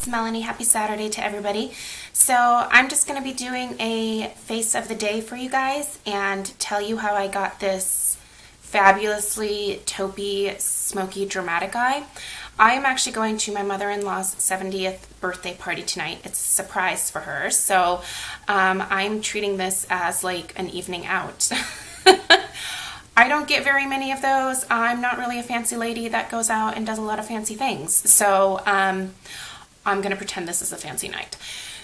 It's Melanie. Happy Saturday to everybody. So I'm just going to be doing a face of the day for you guys and tell you how I got this fabulously taupey, smoky, dramatic eye. I am actually going to my mother-in-law's 70th birthday party tonight. It's a surprise for her. So I'm treating this as like an evening out. I don't get very many of those. I'm not really a fancy lady that goes out and does a lot of fancy things. So I'm going to pretend this is a fancy night.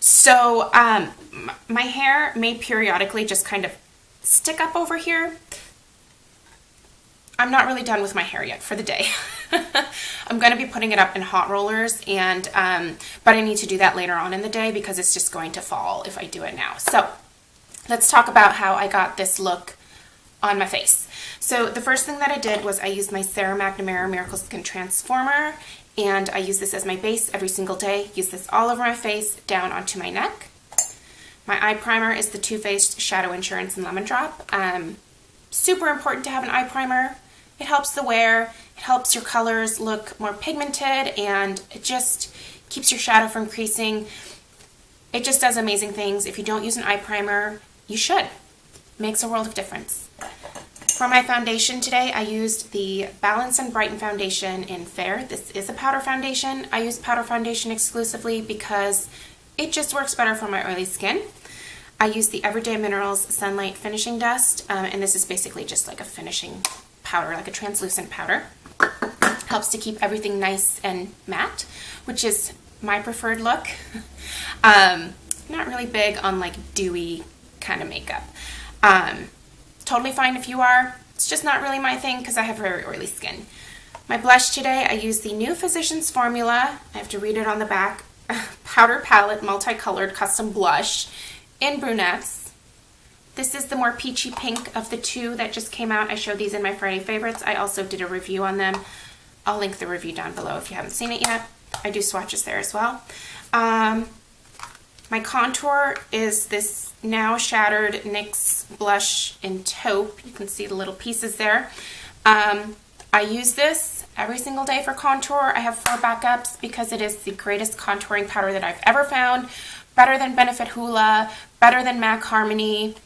So my hair may periodically just kind of stick up over here. I'm not really done with my hair yet for the day. I'm going to be putting it up in hot rollers, and but I need to do that later on in the day because it's just going to fall if I do it now. So let's talk about how I got this look on my face. So the first thing that I did was I used my Sarah McNamara Miracle Skin Transformer, and I use this as my base every single day. Use this all over my face, down onto my neck. My eye primer is the Too Faced Shadow Insurance and Lemon Drop. Super important to have an eye primer. It helps the wear, it helps your colors look more pigmented, and it just keeps your shadow from creasing. It just does amazing things. If you don't use an eye primer, you should. It makes a world of difference. For my foundation today, I used the Balance and Brighten foundation in Fair. This is a powder foundation. I use powder foundation exclusively because it just works better for my oily skin. I use the Everyday Minerals Sunlight Finishing Dust, and this is basically just like a finishing powder, like a translucent powder. Helps to keep everything nice and matte, which is my preferred look. Not really big on like dewy kind of makeup. Totally fine if you are. It's just not really my thing because I have very oily skin. My blush today, I use the new Physicians Formula. I have to read it on the back. Powder Palette Multicolored Custom Blush in Brunettes. This is the more peachy pink of the two that just came out. I showed these in my Friday favorites. I also did a review on them. I'll link the review down below if you haven't seen it yet. I do swatches there as well. My contour is this now shattered NYX blush in taupe. You can see the little pieces there. I use this every single day for contour. I have 4 backups because it is the greatest contouring powder that I've ever found. Better than Benefit Hoola, better than MAC Harmony.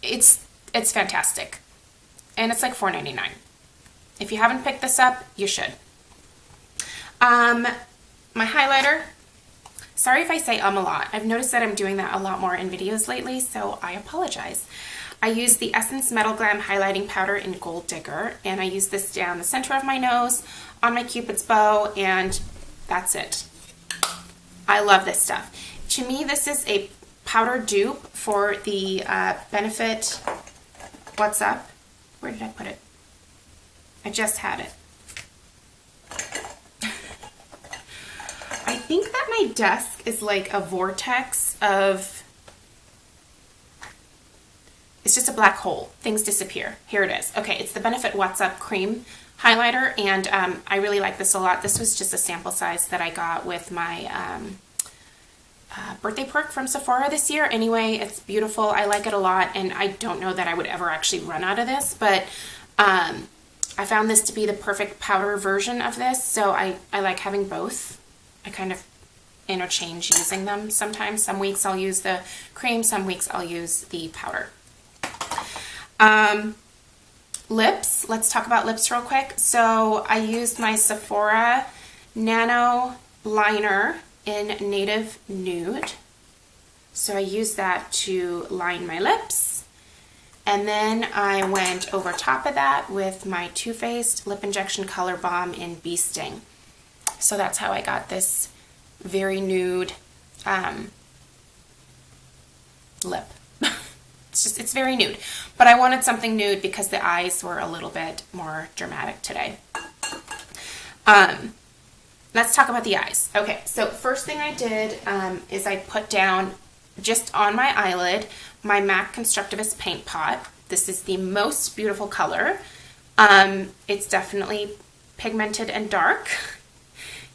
It's fantastic. And it's like $4.99. If you haven't picked this up, you should. My highlighter. Sorry if I say a lot. I've noticed that I'm doing that a lot more in videos lately, so I apologize. I use the Essence Metal Glam Highlighting Powder in Gold Digger, and I use this down the center of my nose, on my Cupid's bow, and that's it. I love this stuff. To me, this is a powder dupe for the Benefit What's Up. Where did I put it? I just had it. I think that my desk is like a vortex of, it's just a black hole. Things disappear. Here it is. Okay, it's the Benefit What's Up Cream Highlighter, and I really like this a lot. This was just a sample size that I got with my birthday perk from Sephora this year. Anyway, it's beautiful. I like it a lot, and I don't know that I would ever actually run out of this, but I found this to be the perfect powder version of this, so I like having both. I kind of interchange using them sometimes. Some weeks I'll use the cream, some weeks I'll use the powder. Lips. Let's talk about lips real quick. So I used my Sephora Nano Liner in Native Nude. So I used that to line my lips. And then I went over top of that with my Too Faced Lip Injection Color Balm in Bee Sting. So that's how I got this very nude lip. It's very nude. But I wanted something nude because the eyes were a little bit more dramatic today. Let's talk about the eyes. Okay, so first thing I did is I put down, just on my eyelid, my MAC Constructivist Paint Pot. This is the most beautiful color. It's definitely pigmented and dark.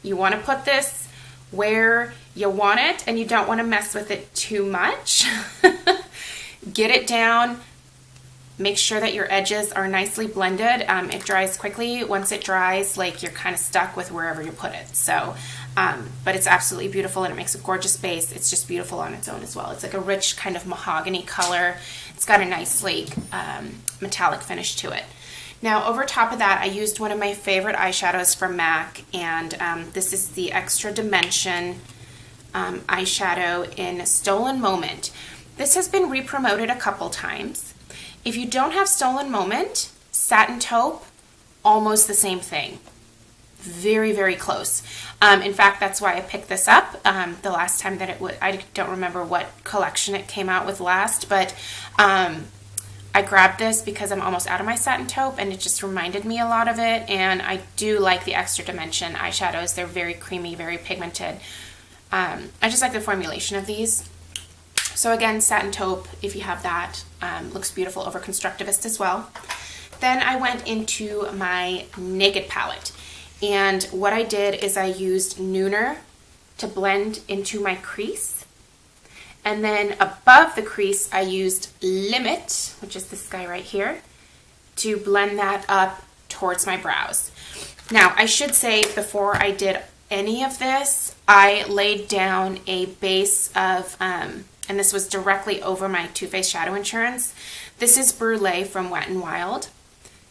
You want to put this where you want it, and you don't want to mess with it too much. Get it down Make sure that your edges are nicely blended. It dries quickly. Once it dries, like, you're kind of stuck with wherever you put it. So, but it's absolutely beautiful, and it makes a gorgeous base. It's just beautiful on its own as well. It's like a rich kind of mahogany color. It's got a nice, like, metallic finish to it. Now, over top of that, I used one of my favorite eyeshadows from MAC, and this is the Extra Dimension eyeshadow in Stolen Moment. This has been re-promoted a couple times. If you don't have Stolen Moment, Satin Taupe, almost the same thing. Very, very close. In fact, that's why I picked this up. The last time that I don't remember what collection it came out with last, but I grabbed this because I'm almost out of my Satin Taupe, and it just reminded me a lot of it, and I do like the Extra Dimension eyeshadows. They're very creamy, very pigmented. I just like the formulation of these. So again, Satin Taupe, if you have that, looks beautiful over Constructivist as well. Then I went into my Naked palette, and what I did is I used Nooner to blend into my crease, and then above the crease I used Limit, which is this guy right here, to blend that up towards my brows. Now, I should say, before I did any of this, I laid down a base of and this was directly over my Too Faced Shadow Insurance. This is Brulee from Wet n Wild.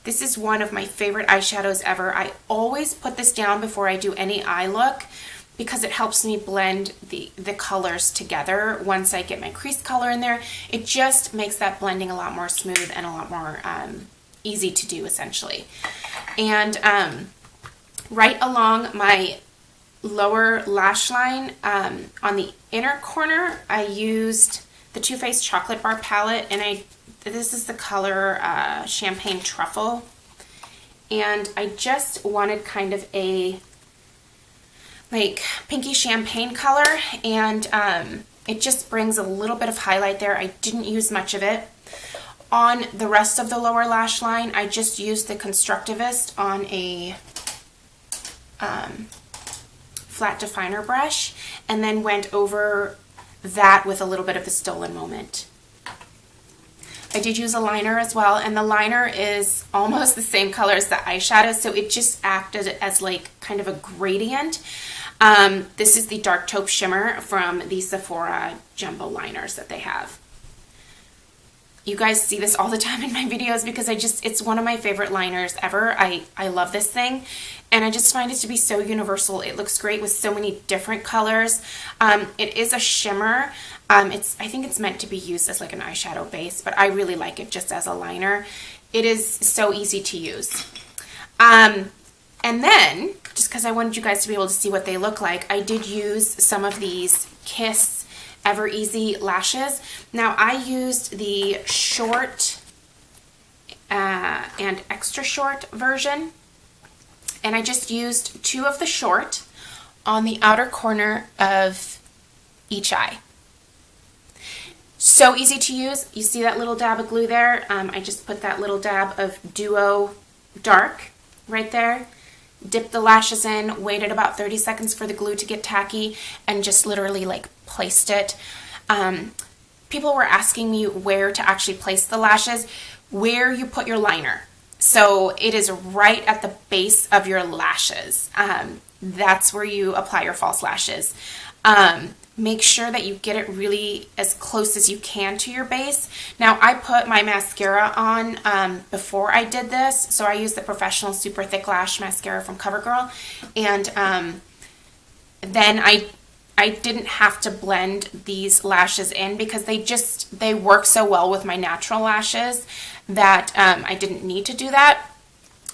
This is one of my favorite eyeshadows ever. I always put this down before I do any eye look because it helps me blend the colors together once I get my crease color in there. It just makes that blending a lot more smooth and a lot more easy to do, essentially. And right along my lower lash line, on the inner corner, I used the Too Faced Chocolate Bar palette, and this is the color Champagne Truffle, and I just wanted kind of a like pinky champagne color, and it just brings a little bit of highlight there. I didn't use much of it. On the rest of the lower lash line, I just used the Constructivist on a flat definer brush, and then went over that with a little bit of the Stolen Moment. I did use a liner as well, and the liner is almost the same color as the eyeshadow, so it just acted as like kind of a gradient. This is the Dark Taupe Shimmer from the Sephora Jumbo liners that they have. You guys see this all the time in my videos because it's one of my favorite liners ever. I love this thing, and I just find it to be so universal. It looks great with so many different colors. It is a shimmer. I think it's meant to be used as like an eyeshadow base, but I really like it just as a liner. It is so easy to use. And then, just because I wanted you guys to be able to see what they look like, I did use some of these Kiss Ever Easy lashes. Now, I used the short and extra short version, and I just used 2 of the short on the outer corner of each eye. So easy to use. You see that little dab of glue there? I just put that little dab of Duo Dark right there. Dipped the lashes in, waited about 30 seconds for the glue to get tacky, and just literally like placed it. People were asking me where to actually place the lashes, where you put your liner. So it is right at the base of your lashes. That's where you apply your false lashes. Make sure that you get it really as close as you can to your base. Now, I put my mascara on before I did this, so I used the Professional Super Thick Lash Mascara from CoverGirl, and then I didn't have to blend these lashes in because they work so well with my natural lashes that I didn't need to do that.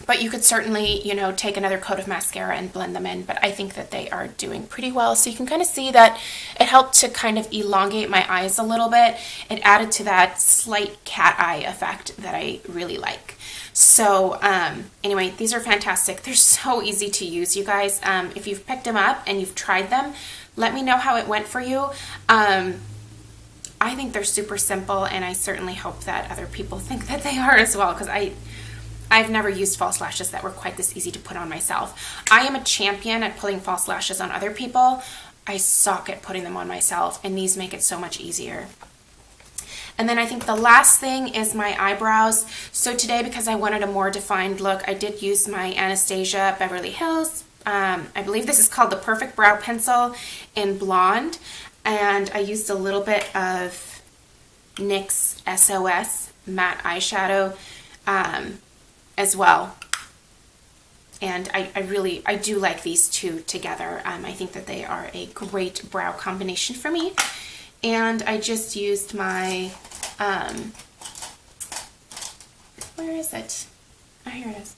But you could certainly, take another coat of mascara and blend them in. But I think that they are doing pretty well. So you can kind of see that it helped to kind of elongate my eyes a little bit. It added to that slight cat eye effect that I really like. So anyway, these are fantastic. They're so easy to use, you guys. If you've picked them up and you've tried them, let me know how it went for you. I think they're super simple, and I certainly hope that other people think that they are as well, because I've never used false lashes that were quite this easy to put on myself. I am a champion at putting false lashes on other people. I suck at putting them on myself, and these make it so much easier. And then I think the last thing is my eyebrows. So today, because I wanted a more defined look, I did use my Anastasia Beverly Hills. I believe this is called the Perfect Brow Pencil in Blonde. And I used a little bit of NYX SOS matte eyeshadow as well. And I do like these two together. I think that they are a great brow combination for me. And I just used my, where is it? Oh, here it is.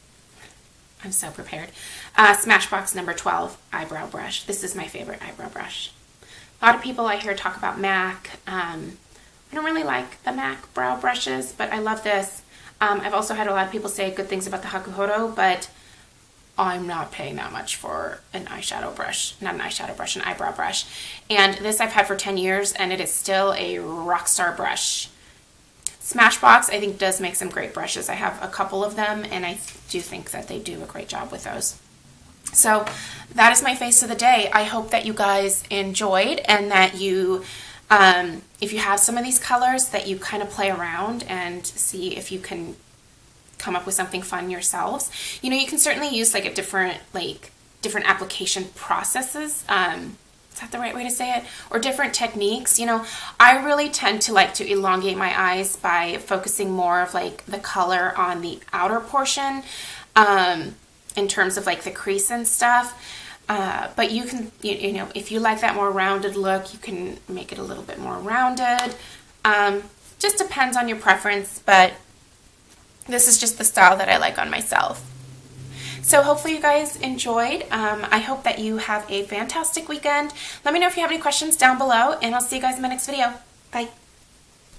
I'm so prepared. Smashbox number 12 eyebrow brush. This is my favorite eyebrow brush. A lot of people I hear talk about MAC. I don't really like the MAC brow brushes, but I love this. I've also had a lot of people say good things about the Hakuhodo, but I'm not paying that much for an eyeshadow brush. Not an eyeshadow brush, an eyebrow brush. And this I've had for 10 years, and it is still a rock star brush. Smashbox, I think, does make some great brushes. I have a couple of them, and I do think that they do a great job with those. So that is my face of the day. I hope that you guys enjoyed, and that you, if you have some of these colors, that you kind of play around and see if you can come up with something fun yourselves. You know, you can certainly use like a different application processes. Is that the right way to say it? Or different techniques. You know, I really tend to like to elongate my eyes by focusing more of like the color on the outer portion, in terms of like the crease and stuff. But you can, you know, if you like that more rounded look, you can make it a little bit more rounded. Just depends on your preference, but this is just the style that I like on myself. So hopefully you guys enjoyed. I hope that you have a fantastic weekend. Let me know if you have any questions down below, and I'll see you guys in my next video. Bye.